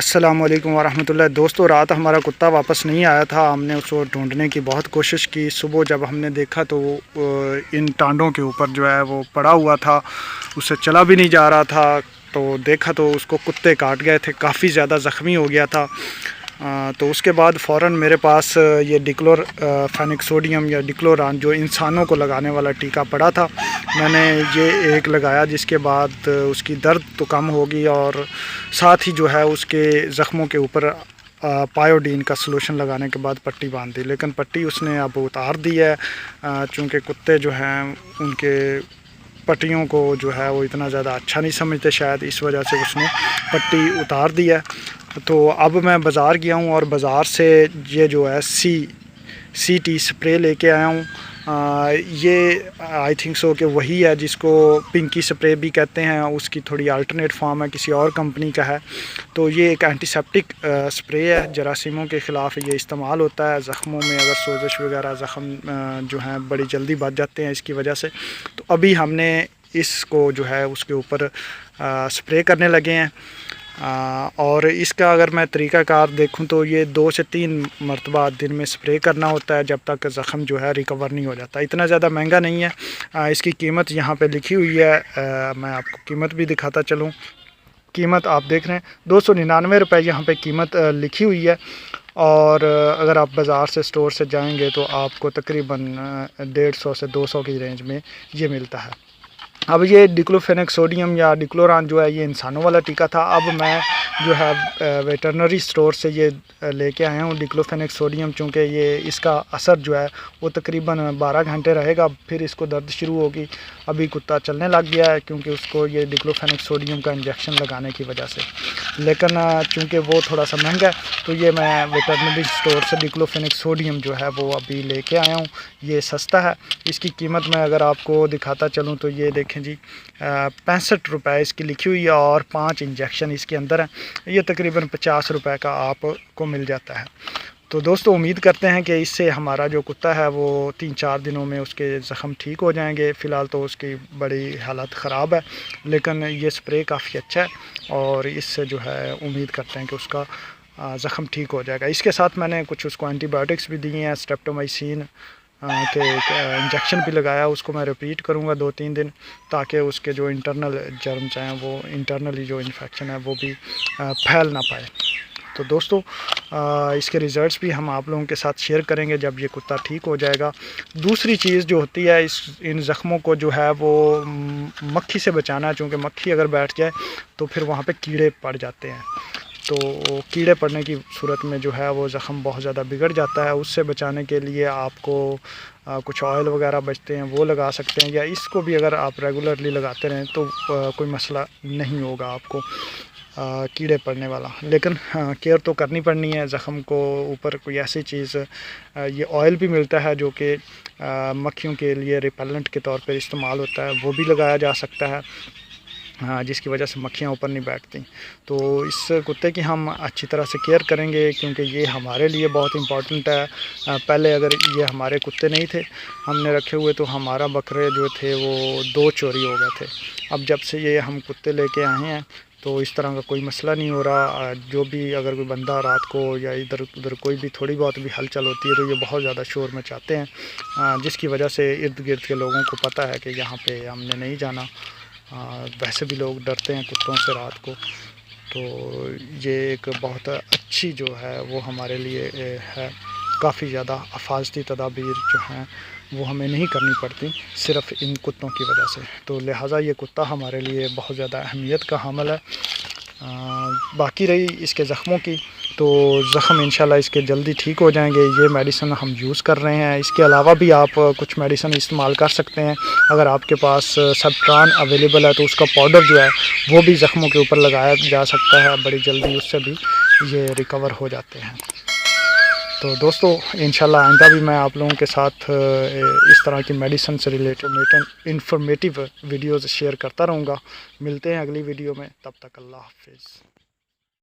अस्सलामुअलैकुम वरहमतुल्लाह। दोस्तों, रात हमारा कुत्ता वापस नहीं आया था। हमने उसको ढूंढने की बहुत कोशिश की। सुबह जब हमने देखा तो इन टांडों के ऊपर जो है वो पड़ा हुआ था, उससे चला भी नहीं जा रहा था। तो देखा तो उसको कुत्ते काट गए थे, काफ़ी ज़्यादा ज़ख्मी हो गया था। तो उसके बाद फ़ौरन मेरे पास ये डिक्लोर फेनिक्सोडियम या डिक्लोरान जो इंसानों को लगाने वाला टीका पड़ा था। मैंने ये एक लगाया, जिसके बाद उसकी दर्द तो कम होगी और साथ ही जो है उसके ज़ख्मों के ऊपर पायोडीन का सलूशन लगाने के बाद पट्टी बांध दी। लेकिन पट्टी उसने अब उतार दी है, चूँकि कुत्ते जो हैं उनके पट्टियों को जो है वो इतना ज़्यादा अच्छा नहीं समझते, शायद इस वजह से उसने पट्टी उतार दी है। तो अब मैं बाज़ार गया हूँ और बाज़ार से ये जो है CT स्प्रे लेके आया हूँ। ये आई थिंक सो कि वही है जिसको पिंकी स्प्रे भी कहते हैं। उसकी थोड़ी अल्टरनेट फॉर्म है, किसी और कंपनी का है। तो ये एक एंटीसेप्टिक स्प्रे है, जरासीमों के ख़िलाफ़ ये इस्तेमाल होता है। ज़ख्मों में अगर सोजिश वगैरह ज़ख्म जो हैं बड़ी जल्दी बच जाते हैं इसकी वजह से। तो अभी हमने इसको जो है उसके ऊपर स्प्रे करने लगे हैं। और इसका अगर मैं तरीक़ाकार देखूं तो ये 2 से 3 मरतबा दिन में स्प्रे करना होता है, जब तक ज़ख़म जो है रिकवर नहीं हो जाता। इतना ज़्यादा महंगा नहीं है। इसकी कीमत यहाँ पे लिखी हुई है, मैं आपको कीमत भी दिखाता चलूँ। कीमत आप देख रहे हैं 299 रुपये यहाँ पे कीमत लिखी हुई है। और अगर आप बाज़ार से स्टोर से जाएंगे तो आपको तकरीबन 150 से 200 की रेंज में ये मिलता है। अब ये डिक्लोफेनेक्सोडियम या डिक्लोरान जो है ये इंसानों वाला टीका था। अब मैं जो है वेटरनरी स्टोर से ये लेके आया हूँ डिक्लोफेनेक्सोडियम, चूँकि ये इसका असर जो है वो तकरीबन 12 घंटे रहेगा, फिर इसको दर्द शुरू होगी। अभी कुत्ता चलने लग गया है क्योंकि उसको ये डिक्लोफेनेक्सोडियम का इंजेक्शन लगाने की वजह से। लेकिन चूँकि वो थोड़ा सा महंगा है तो ये मैं वेटरनरी स्टोर से डिक्लोफेनेक्सोडियम जो है वो अभी लेके आया हूँ। ये सस्ता है। इसकी कीमत मैं अगर आपको दिखाता चलूँ तो ये देखें जी, 65 रुपये इसकी लिखी हुई है और 5 इंजेक्शन इसके अंदर हैं। ये तकरीबन 50 रुपये का आपको मिल जाता है। तो दोस्तों, उम्मीद करते हैं कि इससे हमारा जो कुत्ता है वो 3-4 दिनों में उसके ज़ख़म ठीक हो जाएंगे। फ़िलहाल तो उसकी बड़ी हालत ख़राब है, लेकिन ये स्प्रे काफ़ी अच्छा है और इससे जो है उम्मीद करते हैं कि उसका ज़ख़म ठीक हो जाएगा। इसके साथ मैंने कुछ उसको एंटीबायोटिक्स भी दिए हैं, स्ट्रेप्टोमाइसिन के इंजेक्शन भी लगाया। उसको मैं रिपीट करूँगा 2-3 दिन, ताकि उसके जो इंटरनल जर्म्स हैं वो इंटरनली जो इन्फेक्शन है वो भी फैल ना पाए। तो दोस्तों, इसके रिज़ल्ट्स भी हम आप लोगों के साथ शेयर करेंगे जब ये कुत्ता ठीक हो जाएगा। दूसरी चीज़ जो होती है इन ज़ख्मों को जो है वो मक्खी से बचाना है, चूँकि मक्खी अगर बैठ जाए तो फिर वहाँ पे कीड़े पड़ जाते हैं। तो कीड़े पड़ने की सूरत में जो है वो ज़ख़म बहुत ज़्यादा बिगड़ जाता है। उससे बचाने के लिए आपको कुछ ऑयल वगैरह बचते हैं वो लगा सकते हैं, या इसको भी अगर आप रेगुलरली लगाते रहें तो कोई मसला नहीं होगा आपको कीड़े पड़ने वाला। लेकिन केयर तो करनी पड़नी है। ज़ख़म को ऊपर कोई ऐसी चीज़, ये ऑयल भी मिलता है जो कि मक्खियों के लिए रिपेलेंट के तौर पर इस्तेमाल होता है, वो भी लगाया जा सकता है, जिसकी वजह से मक्खियाँ ऊपर नहीं बैठती। तो इस कुत्ते की हम अच्छी तरह से केयर करेंगे क्योंकि ये हमारे लिए बहुत इम्पॉर्टेंट है। पहले अगर ये हमारे कुत्ते नहीं थे हमने रखे हुए तो हमारा बकरे जो थे वो 2 चोरी हो गए थे। अब जब से ये हम कुत्ते लेके आए हैं तो इस तरह का कोई मसला नहीं हो रहा। जो भी अगर कोई बंदा रात को या इधर उधर कोई भी थोड़ी बहुत भी हलचल होती है तो ये बहुत ज़्यादा शोर मचाते हैं, जिसकी वजह से इर्द गिर्द के लोगों को पता है कि यहाँ पे हमने नहीं जाना। वैसे भी लोग डरते हैं कुत्तों से रात को। तो ये एक बहुत अच्छी जो है वो हमारे लिए है। काफ़ी ज़्यादा हिफाजती तदाबीर जो हैं वो हमें नहीं करनी पड़ती सिर्फ़ इन कुत्तों की वजह से। तो लिहाजा ये कुत्ता हमारे लिए बहुत ज़्यादा अहमियत का हामिल है। बाकी रही इसके ज़ख्मों की, तो ज़ख़म इंशाल्लाह इसके जल्दी ठीक हो जाएंगे। ये मेडिसिन हम यूज़ कर रहे हैं। इसके अलावा भी आप कुछ मेडिसिन इस्तेमाल कर सकते हैं। अगर आपके पास सब्ट्रान अवेलेबल है तो उसका पाउडर जो है वो भी ज़ख्मों के ऊपर लगाया जा सकता है, बड़ी जल्दी उससे भी ये रिकवर हो जाते हैं। तो दोस्तों, इंशाल्लाह आइंदा भी मैं आप लोगों के साथ इस तरह की मेडिसिन से रिलेटेड इंफॉर्मेटिव वीडियोज़ शेयर करता रहूँगा। मिलते हैं अगली वीडियो में, तब तक अल्लाह हाफ़िज़।